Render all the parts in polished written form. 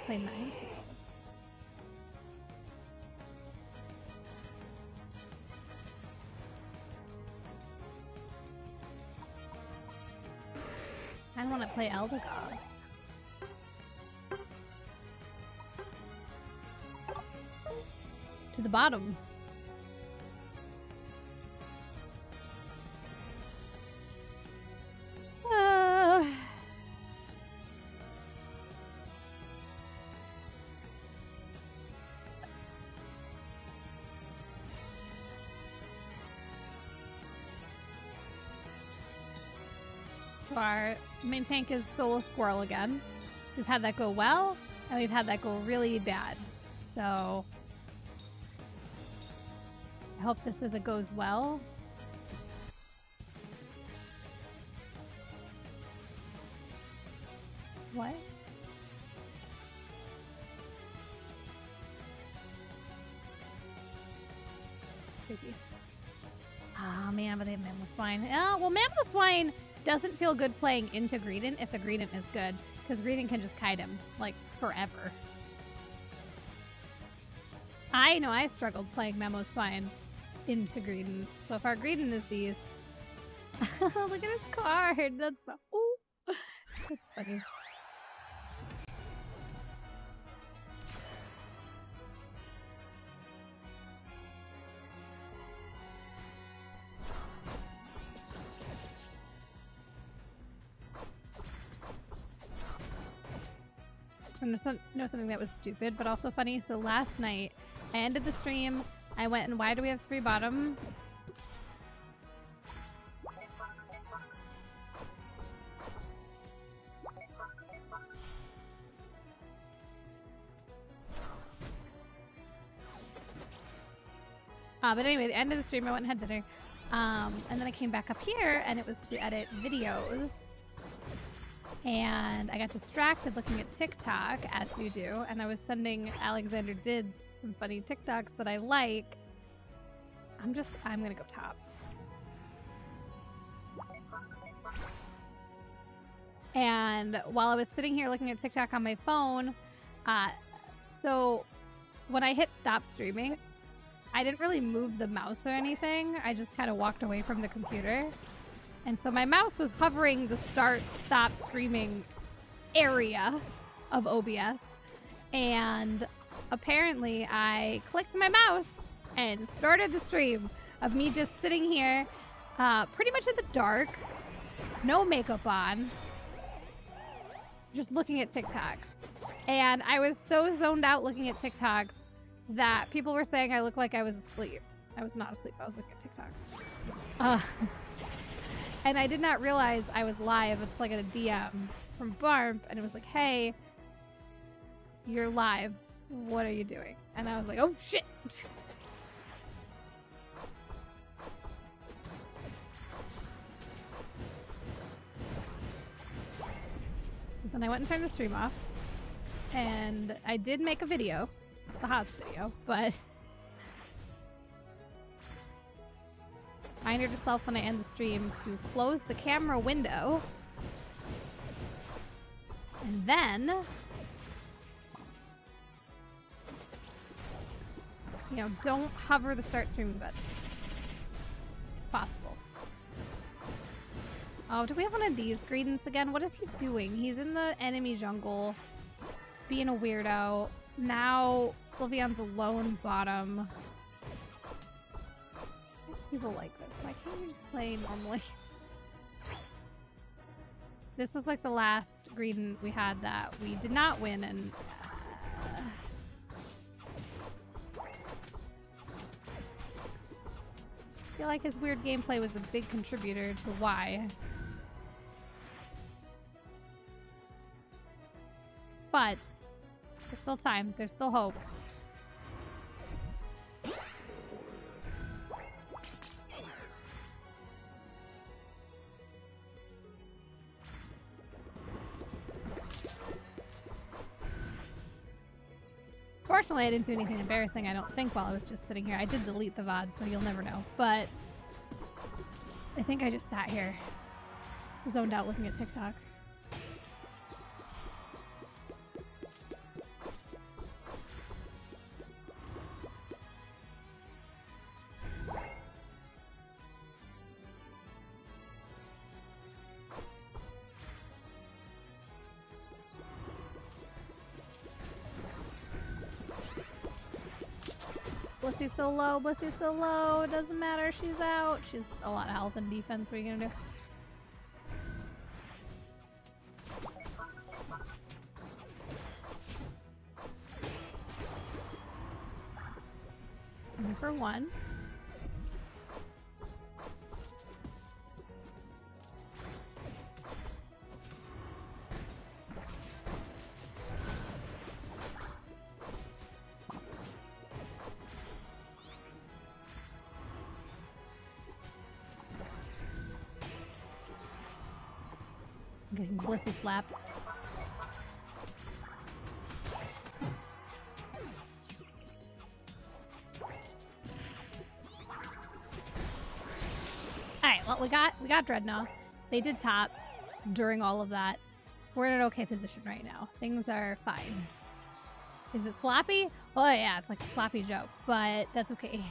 play 9 tables. I want to play Eldegoss. To the bottom. Our main tank is Soul Squirrel again. We've had that go well, and we've had that go really bad. So I hope this is a goes well. What? Creepy. Oh man, but they have Mammal Swine. Oh, well, Mammal Swine doesn't feel good playing into Greedent if the Greedent is good, because Greedent can just kite him, like, forever. I know I struggled playing Memo Swine into Greedent, so if our Greedent is decent... Look at his card! That's... Ooh. That's funny. I'm just know something that was stupid, but also funny. So last night, I ended the stream. I went and why do we have 3 bottom? But anyway, the end of the stream, I went and had dinner. And then I came back up here, and it was to edit videos. And I got distracted looking at TikTok, as you do, and I was sending Alexander Dids some funny TikToks that I like. I'm gonna go top. And while I was sitting here looking at TikTok on my phone, so when I hit stop streaming, I didn't really move the mouse or anything. I just kind of walked away from the computer. And so my mouse was hovering the stop streaming area of OBS. And apparently I clicked my mouse and started the stream of me just sitting here pretty much in the dark, no makeup on, just looking at TikToks. And I was so zoned out looking at TikToks that people were saying I looked like I was asleep. I was not asleep. I was looking at TikToks. And I did not realize I was live until I got a DM from Barb, and it was like, hey, you're live. What are you doing? And I was like, oh, shit. So then I went and turned the stream off, and I did make a video. It's the HOTS video, but... Reminder to self when I end the stream to close the camera window. And then, you know, don't hover the start streaming button. If possible. Oh, do we have one of these Greedents again? What is he doing? He's in the enemy jungle, being a weirdo. Now, Sylveon's alone bottom. People like this. Why can't you just play normally? This was like the last Greedent we had that we did not win, and I feel like his weird gameplay was a big contributor to why. But there's still time. There's still hope. Fortunately, I didn't do anything embarrassing, I don't think, while I was just sitting here. I did delete the VOD, so you'll never know. But I think I just sat here, zoned out looking at TikTok. Blissy's so low. Blissy's so low. It doesn't matter. She's out. She's a lot of health and defense. What are you gonna do? For one. I'm getting Blissey slapped. Well, we got Dreadnought. They did top during all of that. We're in an okay position right now. Things are fine. Is it sloppy? Oh yeah, it's like a sloppy joke, but that's okay.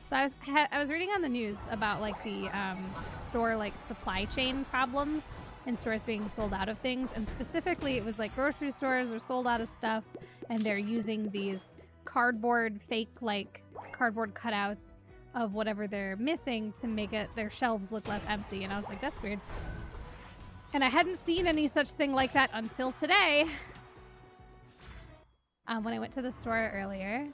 So I was reading on the news about like the store like supply chain problems and stores being sold out of things, and specifically it was like grocery stores are sold out of stuff and they're using these cardboard fake like cardboard cutouts of whatever they're missing to make it their shelves look less empty. And I was like, that's weird. And I hadn't seen any such thing like that until today. When I went to the store earlier.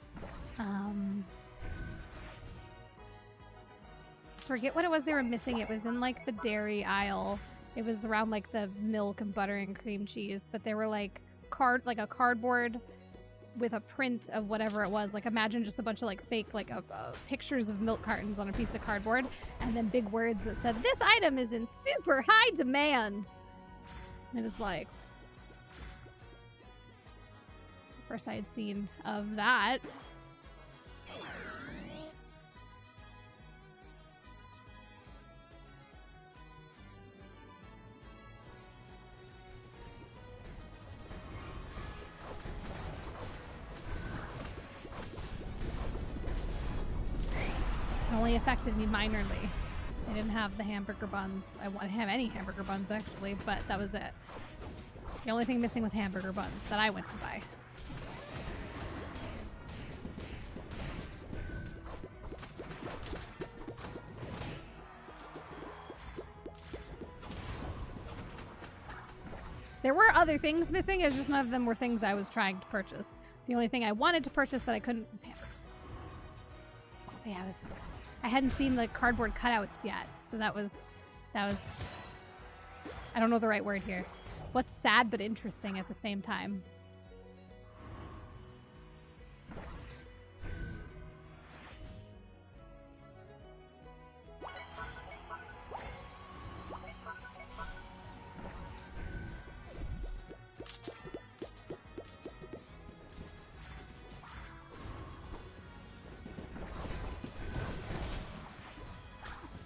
Forget what it was they were missing. It was in like the dairy aisle. It was around like the milk and butter and cream cheese, but they were like a cardboard with a print of whatever it was. Like imagine just a bunch of like fake like pictures of milk cartons on a piece of cardboard, and then big words that said, "This item is in super high demand." And it was like, it's the first I had seen of that. Only affected me minorly. I didn't have the hamburger buns. I didn't have any hamburger buns actually, but that was it. The only thing missing was hamburger buns that I went to buy. There were other things missing, it's just none of them were things I was trying to purchase. The only thing I wanted to purchase that I couldn't was hamburger. But yeah, I hadn't seen the cardboard cutouts yet, so that was, I don't know the right word here. What's sad but interesting at the same time?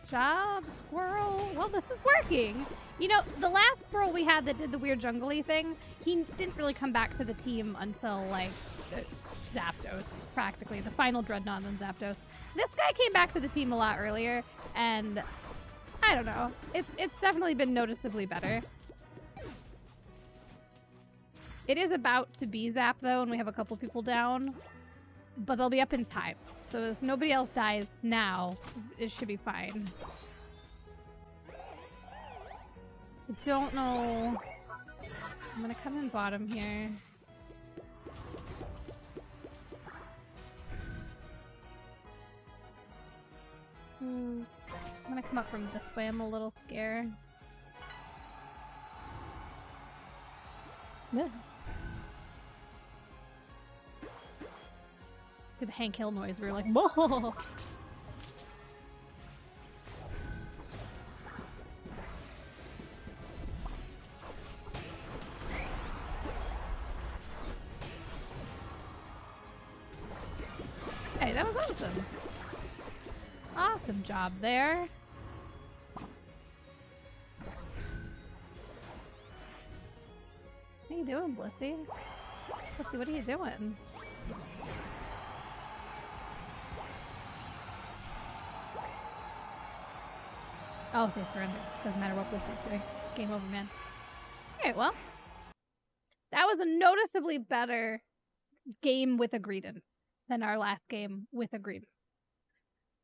Job, squirrel. Well, this is working. You know, the last squirrel we had that did the weird jungly thing, he didn't really come back to the team until, like, Zapdos, practically. The final Dreadnought and then Zapdos. This guy came back to the team a lot earlier, and I don't know. It's definitely been noticeably better. It is about to be Zap, though, and we have a couple people down. But they'll be up in time. So if nobody else dies now, it should be fine. I don't know. I'm gonna come in bottom here. I'm gonna come up from this way. I'm a little scared. Yeah. The Hank Hill noise, we were like, whoa! Hey, that was awesome. Awesome job there. How you doing, Blissey? Blissey, what are you doing? Oh, they surrendered. Doesn't matter what Blissey's doing. Game over, man. Alright, well. That was a noticeably better game with a Greedent than our last game with a Greedent.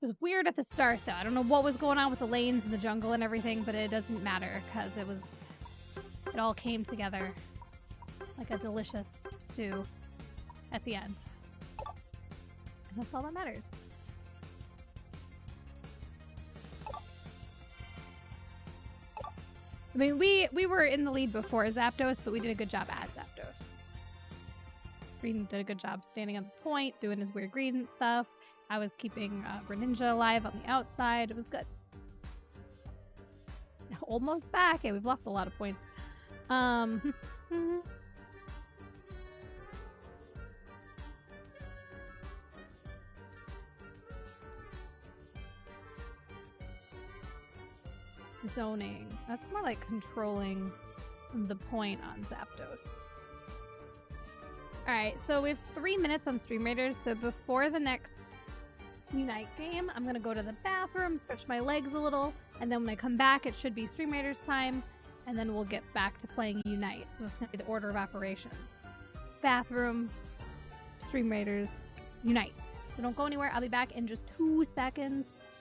It was weird at the start, though. I don't know what was going on with the lanes and the jungle and everything, but it doesn't matter because it all came together like a delicious stew at the end. And that's all that matters. I mean, we were in the lead before Zapdos, but we did a good job at Zapdos. Greedent did a good job standing on the point, doing his weird Greedent stuff. I was keeping Greninja alive on the outside. It was good. Almost back. Yeah, we've lost a lot of points. Zoning. That's more like controlling the point on Zapdos. Alright, so we have 3 minutes on Stream Raiders, so before the next Unite game, I'm gonna go to the bathroom, stretch my legs a little, and then when I come back, it should be Stream Raiders time, and then we'll get back to playing Unite. So that's gonna be the order of operations. Bathroom, Stream Raiders, Unite. So don't go anywhere. I'll be back in just 2 seconds.